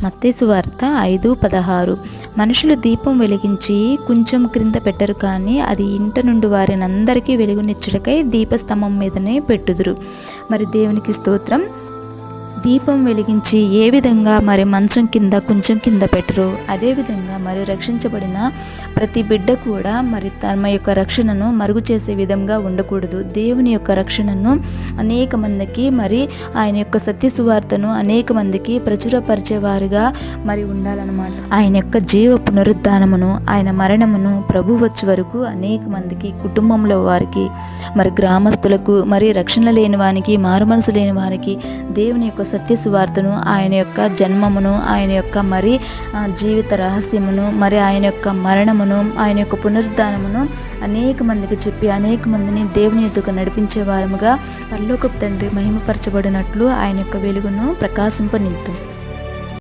మత్తయి సువార్త 5:16. మనుషులు దీపం వెలిగించి కొంచెం క్రింద పెట్టరు, కానీ అది ఇంట నుండి వారినందరికీ వెలుగునిచ్చుటకై దీపస్తంభం మీదనే పెట్టుదురు. మరి దేవునికి స్తోత్రం. దీపం వెలిగించి ఏ విధంగా మరి మంచం కింద కొంచెం కింద పెట్టరు, అదేవిధంగా మరి రక్షించబడిన ప్రతి బిడ్డ కూడా మరి తమ యొక్క రక్షణను మరుగు చేసే విధంగా ఉండకూడదు. దేవుని యొక్క రక్షణను అనేక మందికి మరి ఆయన యొక్క సత్య సువార్తను అనేక మందికి ప్రచురపరిచేవారుగా మరి ఉండాలన్నమాట. ఆయన యొక్క జీవ పునరుద్ధానమును, ఆయన మరణమును ప్రభు వచ్చే వరకు అనేక మందికి, కుటుంబంలో వారికి, మరి గ్రామస్తులకు, మరి రక్షణ లేని వారికి, మారుమనసు లేని వారికి దేవుని యొక్క సత్య సువార్తను, ఆయన యొక్క జన్మమును, ఆయన యొక్క మరి జీవిత రహస్యమును, మరి ఆయన యొక్క మరణమును, ఆయన యొక్క పునరుద్ధానమును అనేక మందికి చెప్పి అనేక మందిని దేవుని ఎదుగు నడిపించే వారముగా పరలోకపు తండ్రి మహిమపరచబడినట్లు ఆయన యొక్క వెలుగును ప్రకాశింపనిద్దు.